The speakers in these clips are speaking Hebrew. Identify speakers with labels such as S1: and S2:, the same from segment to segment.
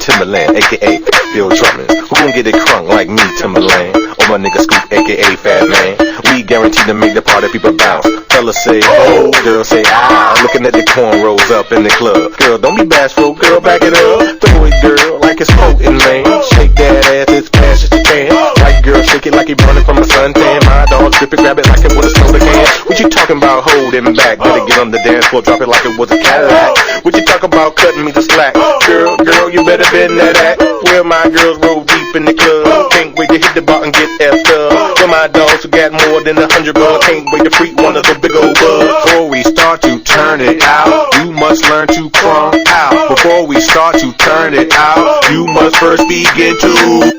S1: Timberland, aka Bill Drummond. Who gon' get it crunk like me, Timberland? Or my nigga Scoop, aka Fat Man. We guaranteed to make the party people bounce. Fellas say, oh, girls say, ah. Looking at the cornrows up in the club. Girl, don't be bashful, girl, back it up. Throw it, girl, like it's potent, man. Shake that ass as fast as you can. White girl, shake it like you burning from a suntan. My dog, grip it, grab it like it was a soda can. What you talking about holding back? Better get on the dance floor, drop it like it was a Cadillac. What you talking about cutting me the slack? Girl, you better bend that act. Where my girls roll deep in the club. Can't wait to hit the bar and get effed up. For my dogs who got more than 100 bucks. Can't wait to freak one of the big old bugs. Before we start to turn it out, you must learn to crunk out. Before we start to turn it out, you must first begin to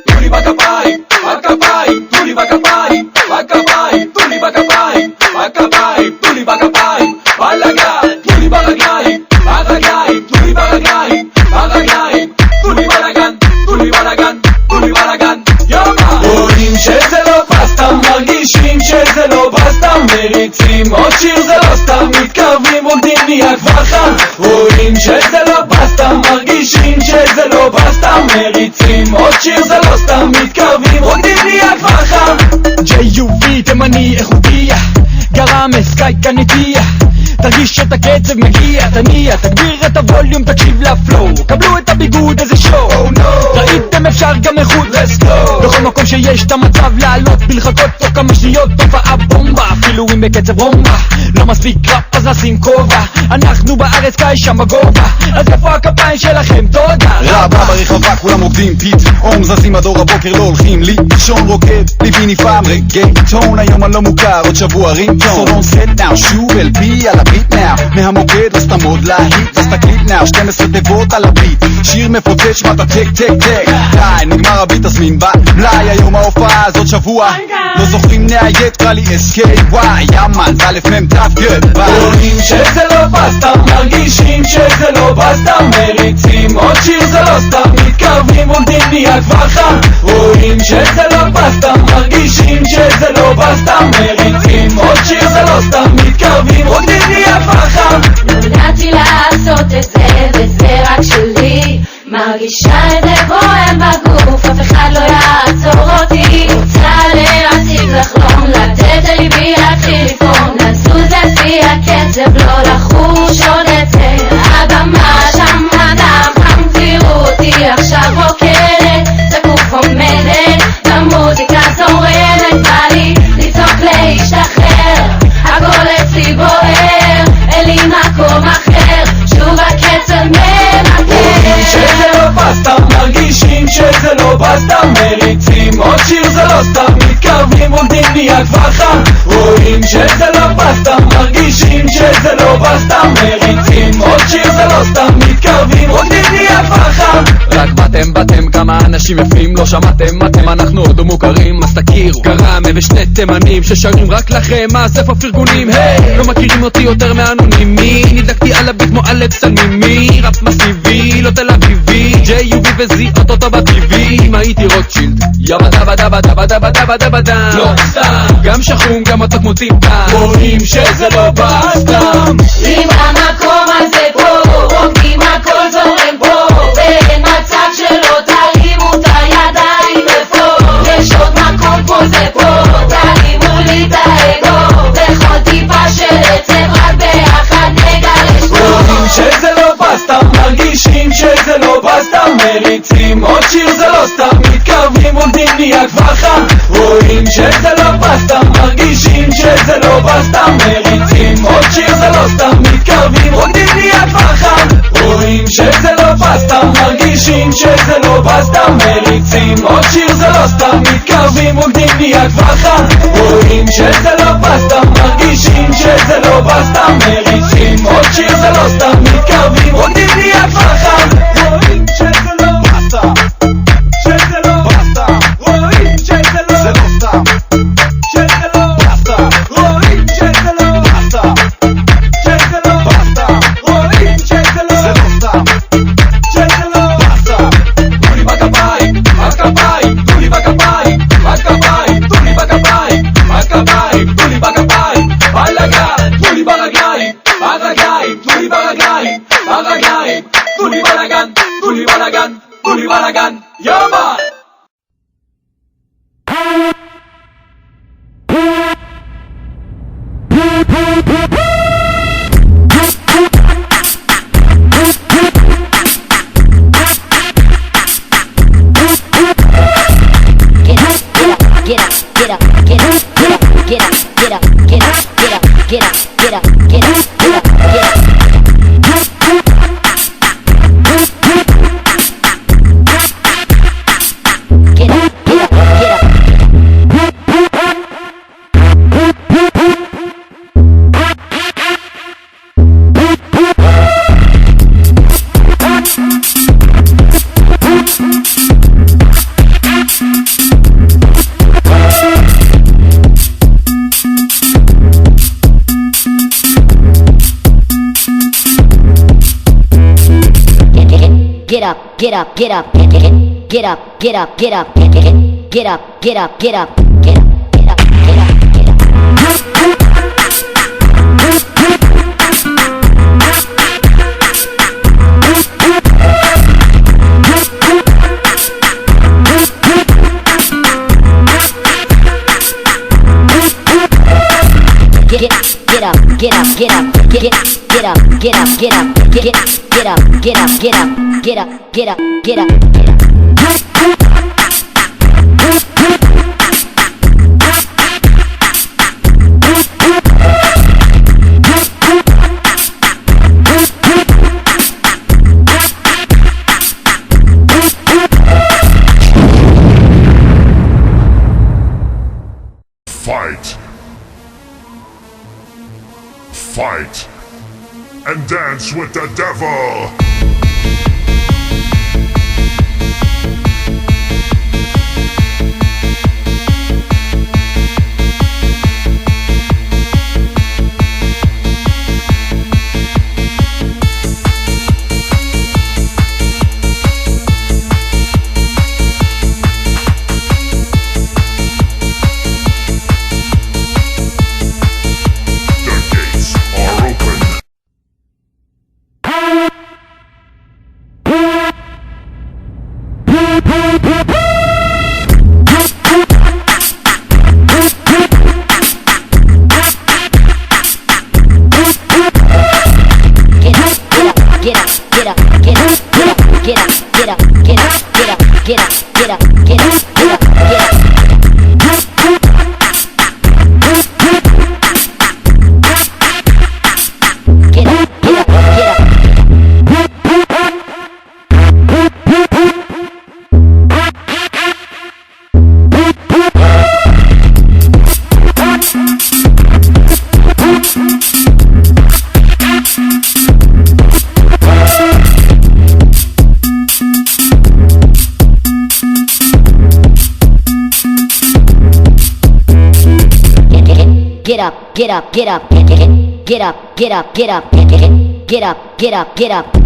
S2: Tuli bakapai, bakapai, tuli bakapai, bakapai, tuli bakapai, bakapai, tuli bakapai, balagai, tuli balagai, balagai, tuli balagai, balagai, tuli balagan, tuli balagan, tuli balagan, יומה. רואים שזה לא פסטם, מרגישים שזה לא בסתם, מריצים עוד שיר זה לא סתם, מתקרבים רוקדים נהיה כבר חם. רואים שזה לא פסטם, מרגישים שזה לא בסתם, מריצים עוד שיר זה לא סתם, מתקרבים רוקדים נהיה כבר חם. J.U.V תימני איכותי, גרם סקאי קניתי, תרגיש את הקצב מגיע, תניע, תגביר את הווליום, תקשיב לפלואו, קבלו את הביגוד, איזה שואו, ראיתם אפשר גם איכות, בכל מקום שיש את המצב לעלות בלחכות תוך כמה שניות, תופעה בומבה, אפילו אם בקצב רומבה, לא מספיק ראפ אז נשים כובע, אנחנו בארץ קאי שם בגובה, אז איפה הכפיים שלכם? תודה
S3: רבה ברחבה כולם עובדים פתאום זזים עד אור הבוקר לא הולכים לישון רוקד ליבי נפעם רגטון היום הלא מוכר עוד שבוע רינגטון So don't sit down שוב LP על הביט now מהמוקד לא סתם עוד להיט אז תקליט now 12 תיבות על הביט שיר מפוצץ שמעת טק טק טק די נגמר הביט אז מין בלי היום ההופעה הזאת שבוע לא זוכרים נהיית קרא לי SKY יאמן א' מ' ת' ג'
S2: רואים שזה לא פסטם, מרגישים שזה לא בסתם, מריצים עוד שיר זה לא סתם, מתקרבים רוקדים נהיה כבר חם. רואים שזה לא פסטם, מרגישים שזה לא בסתם, מריצים עוד שיר זה לא סתם, מתקרבים רוקדים נהיה כבר חם.
S4: ידעתי לעשות את זה וזה רק שלי, מרגישה את זה בוער בגוף, אף אחד לא יעצור אותי, רוצה להציג לחלום, לתת לליבי להתחיל לפעום, לזוז לפי הקצב, לא לחוש עוד את זה, הבמה שם הדם חם, תראו אותי עכשיו רוקדת, זקוף עומדת, במוזיקה זורמת, בא לי לצעוק להשתחרר, הכל אצלי בוער, אין לי מקום אחר, שוב הקצב ממכר.
S2: שזה לא פסטם, מרגישים שזה לא בסתם, מריצים עוד שיר זה לא סתם, מתקרבים רוקדים נהיה כבר חם. רואים שזה לא פסטם, מרגישים שזה לא בסתם, מריצים עוד שיר זה לא סתם, מתקרבים רוקדים נהיה כבר חם.
S5: רק באתם כמה אנשים יפים לא שמעתם אתם אנחנו עוד לא מוכרים אז תכירו גרמה ושני תימנים ששרים רק לכם אז איפה פרגונים היי לא מכירים אותי יותר מאנונימי נדלקתי על הביט כמו אלכס על מימי ראפ מסיבי לא תל אביבי J.U.V וזי אותו בטבעי אם הייתי רוטשילד יאבא דבא דבא דבא דבא דבא דבא דם
S2: לא סתם
S5: גם שחום גם אותו כמו טיפם
S2: רואים שזה לא בסתם
S4: אם המקום הזה פה רוקדים הכל זורם פה ואין מצב שלא תרימו את הידיים ופה יש עוד מקום פה זה פה תרימו לי את האגו בכל טיפה של עצב רק ביחד נגלה שפה
S2: רואים שזה לא בסתם מרגישים שזה לא בסתם מריצים עוד שיר זה לא סתם מתקרבים רוקדים נהיה כבר חם רואים שזה לא בסתם מרגישים שזה לא בסתם מריצים עוד שיר זה לא סתם מתקרבים רוקדים נהיה כבר חם רואים שזה לא בסתם מרגישים שזה לא בסתם מריצים עוד שיר זה לא סתם מתקרבים רוקדים נהיה כבר חם רואים שזה לא בסתם מרגישים שזה לא בסתם מריצים עוד שיר זה לא סתם מתקרבים רוקדים נהיה כבר חם רואים שזה לא בסתם שזה לא בסתם רואים שזה לא סתם שזה לא בסתם רואים שזה לא בסתם שזה לא בסתם רואים שזה לא ברגליים, ברגליים, תנו לי ברגליים, ברגליים, תנו לי בלגן, תנו לי בלגן, תנו לי בלגן, יאמן!
S6: Get up, get up, get up, get up, get up, get up, get up, get up, get up, get up, get up, get up, get up, get up. Get up, get up, get up, get up, get up, get up, get up, get up, get up, get up, get up, get up, get up.
S7: Fight! Fight! And dance with the devil! Get up, get up, get up, get up, get up, get up, get up, get up, get up, get up.